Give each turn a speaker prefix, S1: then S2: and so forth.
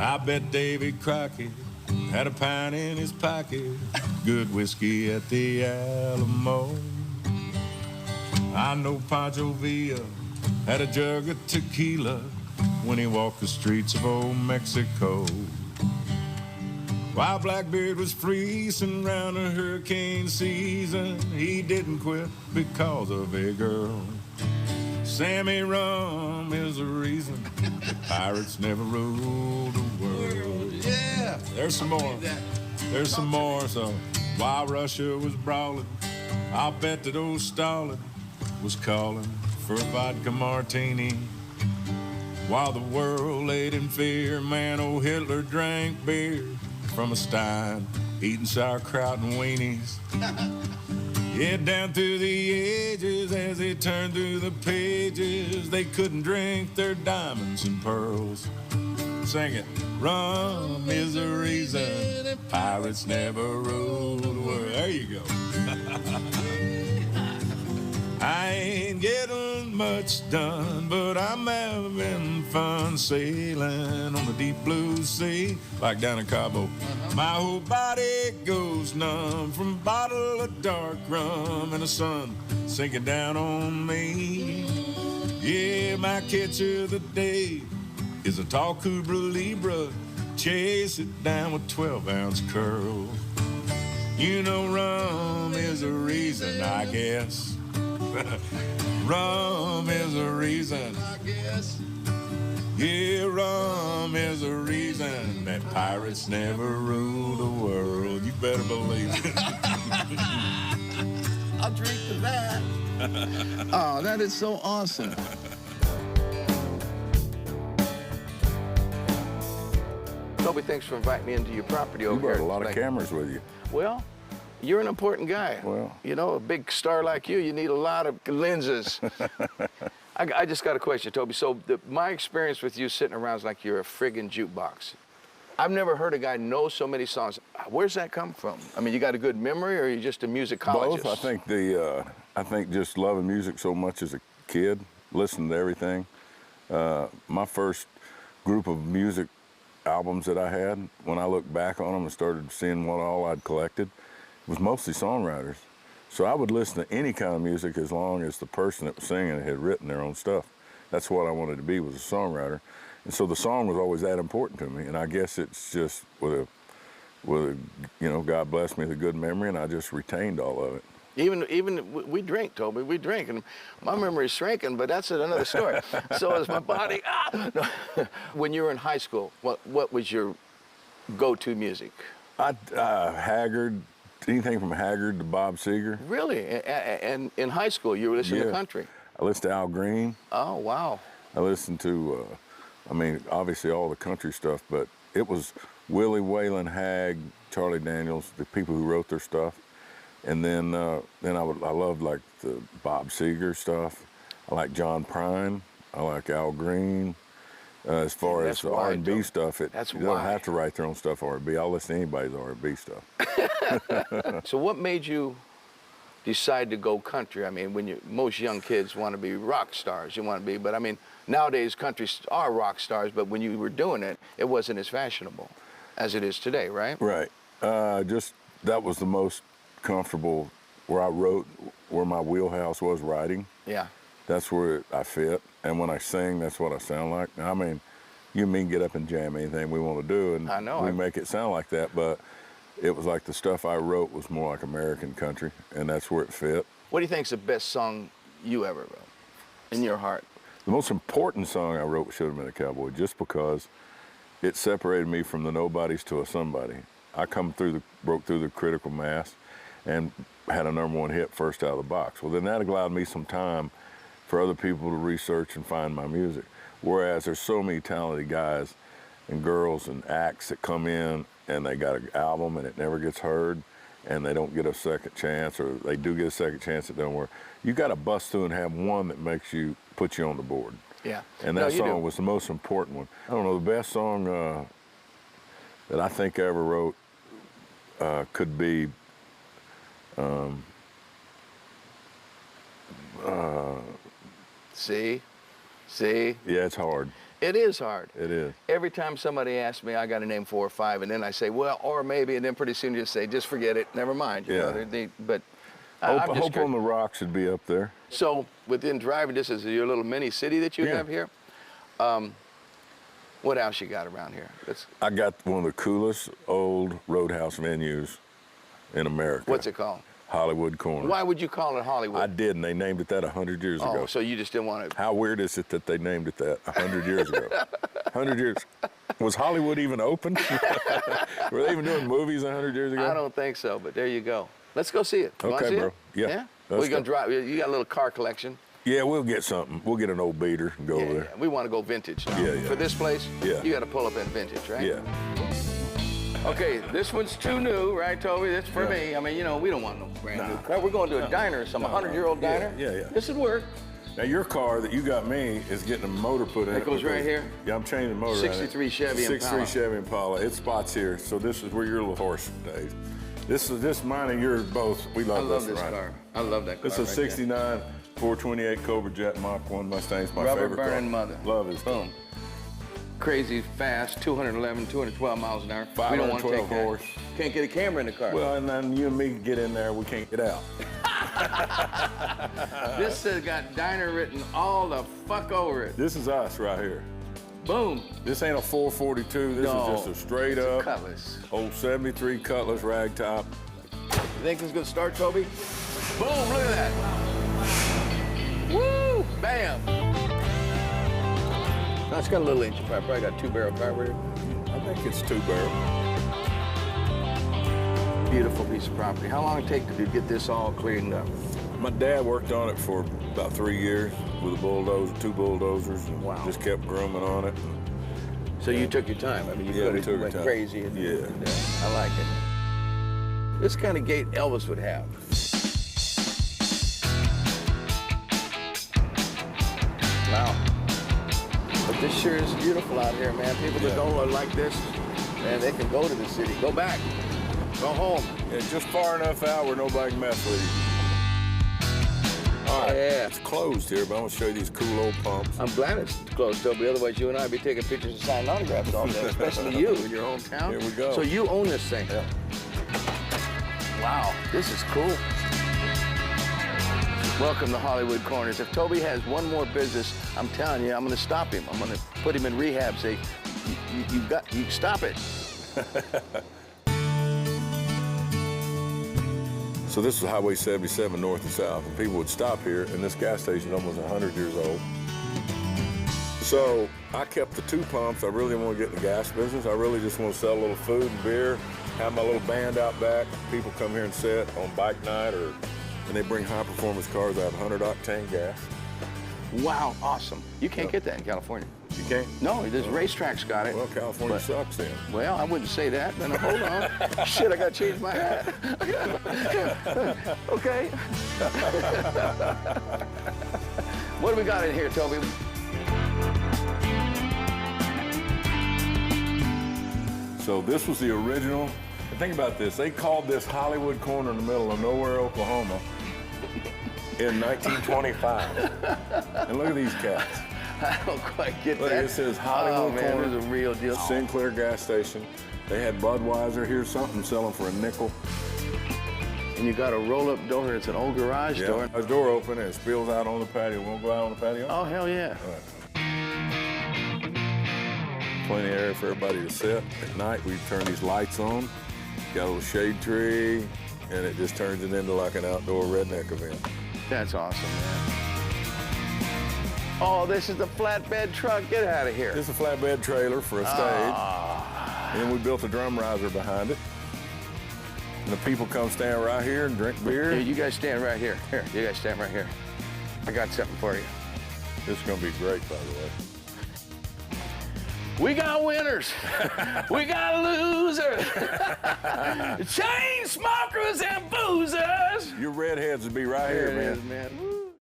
S1: I bet Davy Crockett had a pint in his pocket, good whiskey at the Alamo. I know Pancho Villa had a jug of tequila when he walked the streets of old Mexico. While Blackbeard was freezing round a hurricane season, he didn't quit because of a girl. Sammy Rum is the reason pirates never ruled the world.
S2: Yeah.
S1: There's some more. There's some more. So while Russia was brawling, I'll bet that old Stalin was calling for a vodka martini. While the world laid in fear, man, old Hitler drank beer from a stein, eating sauerkraut and weenies. Yeah, down through the ages, as they turned through the pages, they couldn't drink their diamonds and pearls. Sing it. Rum is the reason pirates never ruled the world. There you go. I ain't getting much done, but I'm having fun sailing on the deep blue sea, like down in Cabo. My whole body goes numb from a bottle of dark rum and the sun sinking down on me. Yeah, my catch of the day is a tall Cobra Libra. Chase it down with 12-ounce curl. You know rum is the reason, I guess. Rum is the reason, I guess. Yeah, rum is the reason that pirates never rule the world. You better believe it.
S2: I'll drink to that. Oh, that is so awesome.
S3: Toby, thanks for inviting me into your property over
S4: You
S3: here.
S4: brought a lot of cameras with you.
S3: Well, you're an important guy.
S4: Well.
S3: You know, a big star like you need a lot of lenses. I just got a question, Toby. So my experience with you sitting around is like you're a friggin' jukebox. I've never heard a guy know so many songs. Where's that come from? I mean, you got a good memory, or are you just a musicologist?
S4: Both. I think just loving music so much as a kid, listening to everything. My first group of music albums that I had, when I look back on them and started seeing what all I'd collected, was mostly songwriters. So I would listen to any kind of music as long as the person that was singing it had written their own stuff. That's what I wanted to be, was a songwriter. And so the song was always that important to me. And I guess it's just with a God blessed me with a good memory, and I just retained all of it.
S3: Even we drink, Toby, we drink, and my memory's shrinking, but that's another story. So is my body. When you were in high school, what was your go-to music?
S4: Haggard, anything from Haggard to Bob Seger.
S3: Really? And in high school, you were listening to country?
S4: I listened to Al Green.
S3: Oh, wow.
S4: I listened to, obviously all the country stuff, but it was Willie Waylon Hagg, Charlie Daniels, the people who wrote their stuff. And then I loved like the Bob Seger stuff. I like John Prine. I like Al Green. As far as the R&B stuff, you don't have to write their own stuff R&B. I'll listen to anybody's R&B stuff.
S3: So what made you decide to go country? I mean, most young kids want to be rock stars. But I mean, nowadays country are rock stars, but when you were doing it, it wasn't as fashionable as it is today, right?
S4: Right. That was the most comfortable, where I wrote, where my wheelhouse was writing.
S3: Yeah.
S4: That's where I fit. And when I sing, that's what I sound like. I mean, you and me can get up and jam anything we want to do, and
S3: I know,
S4: we make it sound like that, but it was like the stuff I wrote was more like American country, and that's where it fit.
S3: What do you think is the best song you ever wrote in your heart?
S4: The most important song I wrote should have been a cowboy, just because it separated me from the nobodies to a somebody. I broke through the critical mass and had a #1 hit first out of the box. Well, then that allowed me some time for other people to research and find my music. Whereas there's so many talented guys and girls and acts that come in and they got an album and it never gets heard, and they don't get a second chance, or they do get a second chance, it don't work. You got to bust through and have one that puts you on the board.
S3: Yeah.
S4: And that song was the most important one. I don't know, the best song that I think I ever wrote could be
S3: See?
S4: Yeah, it's hard.
S3: It is hard.
S4: It is.
S3: Every time somebody asks me, I got to name 4 or 5, and then I say, well, or maybe, and then pretty soon you just say, just forget it, never mind. You know, but I'm just
S4: Hope
S3: curious.
S4: on the Rock should be up there.
S3: So within driving distance of your little mini city that you have here, what else you got around here?
S4: I got one of the coolest old roadhouse venues in America.
S3: What's it called?
S4: Hollywood Corner.
S3: Why would you call it Hollywood?
S4: I did, and they named it that 100 years ago.
S3: Oh, so you just didn't want to...
S4: How weird is it that they named it that 100 years ago? 100 years. Was Hollywood even open? Were they even doing movies 100 years ago?
S3: I don't think so, but there you go. Let's go see it. You wanna
S4: Okay,
S3: see
S4: bro.
S3: it?
S4: Yeah.
S3: Yeah?
S4: Let's
S3: We're going
S4: go.
S3: to drive. You got a little car collection.
S4: Yeah, we'll get something. We'll get an old beater and go over there.
S3: We want to go vintage now.
S4: Yeah, yeah.
S3: For this place,
S4: Yeah.
S3: you got to pull up in vintage, right?
S4: Yeah.
S3: Okay, this one's too new, right, Toby? That's for me. I mean, you know, we don't want no brand new car. We're going to a diner, some 100-year-old diner.
S4: Yeah.
S3: This would work.
S4: Now, your car that you got me is getting a motor put in it.
S3: It goes right here?
S4: Yeah, I'm changing the motor.
S3: 63 Chevy Impala.
S4: 63 Chevy Impala. It spots here, so this is where your little horse stays. This is mine and yours both. We
S3: I
S4: love
S3: love
S4: this
S3: this
S4: ride.
S3: car. I love that car.
S4: This is
S3: right there.
S4: 69 428 Cobra Jet Mach 1 Mustang. It's my
S3: Rubber
S4: favorite
S3: burning
S4: car.
S3: mother.
S4: Love it.
S3: Boom. Crazy fast, 211, 212 miles an hour. We don't want to
S4: 512
S3: take that.
S4: horse.
S3: Can't get a camera in the car.
S4: Well, and then you and me get in there, we can't get out.
S3: This has got diner written all the fuck over it.
S4: This is us right here.
S3: Boom.
S4: This ain't a 442. This
S3: No,
S4: is just a straight
S3: it's a
S4: up
S3: Cutlass.
S4: old 73 Cutlass rag top.
S3: You think it's gonna start, Toby? Boom, look at that. Woo, bam. No, it's got a little engine. Probably got 2-barrel carburetor.
S4: I think it's 2-barrel.
S3: Beautiful piece of property. How long did it take to get this all cleaned up?
S4: My dad worked on it for about 3 years with a bulldozer, 2 bulldozers, and
S3: Wow.
S4: just kept grooming on it.
S3: So you took your time. I mean, you
S4: Yeah,
S3: could
S4: we
S3: have
S4: took our
S3: went
S4: time.
S3: crazy.
S4: Yeah.
S3: I like it. This kind of gate Elvis would have. Wow. But this sure is beautiful out here, man. People that don't look like this, man, they can go to the city. Go back. Go home.
S4: Yeah, just far enough out where nobody can mess with you. All right,
S3: Yeah.
S4: it's closed here, but I'm gonna show you these cool old pumps.
S3: I'm glad it's close, Toby. Otherwise, you and I would be taking pictures and signing autographs all day, especially you in your hometown.
S4: Here we go.
S3: So you own this thing.
S4: Yeah.
S3: Wow, this is cool. Welcome to Hollywood Corners. If Toby has one more business, I'm telling you, I'm going to stop him. I'm going to put him in rehab. Say, you stop it.
S4: So this is Highway 77 north and south, and people would stop here, and this gas station is almost 100 years old. So I kept the 2 pumps. I really didn't want to get in the gas business. I really just want to sell a little food and beer, have my little band out back. People come here and sit on bike night, and they bring high-performance cars that have 100 octane gas.
S3: Wow, awesome. You can't get that in California.
S4: You can't?
S3: No, this racetrack's got it.
S4: Well, California
S3: But-
S4: sucks then.
S3: Well, I wouldn't say that. Then hold on. Shit, I got to change my hat. Okay. What do we got in here, Toby?
S4: So this was the original. And think about this. They called this Hollywood Corner in the middle of nowhere, Oklahoma in 1925. And look at these cats.
S3: I don't quite get
S4: Look,
S3: that.
S4: it says Hollywood
S3: man,
S4: Corner.
S3: This is a real deal.
S4: Sinclair gas station. They had Budweiser. Here's something selling for a nickel.
S3: And you got a roll-up door, and it's an old garage door.
S4: A door open and it spills out on the patio. Won't go out on the patio?
S3: Oh, hell yeah.
S4: Plenty of area for everybody to sit. At night, we turn these lights on. Got a little shade tree, and it just turns it into like an outdoor redneck event.
S3: That's awesome, man. Oh, this is the flatbed truck. Get out of here.
S4: This is a flatbed trailer for a stage. And we built a drum riser behind it. And the people come stand right here and drink beer.
S3: Here, you guys stand right here. Here, you guys stand right here. I got something for you.
S4: This is gonna be great, by the way.
S3: We got winners. We got losers. Chain smokers and boozers.
S4: Your redheads would be right
S3: There
S4: here,
S3: it
S4: man.
S3: is, man. Woo.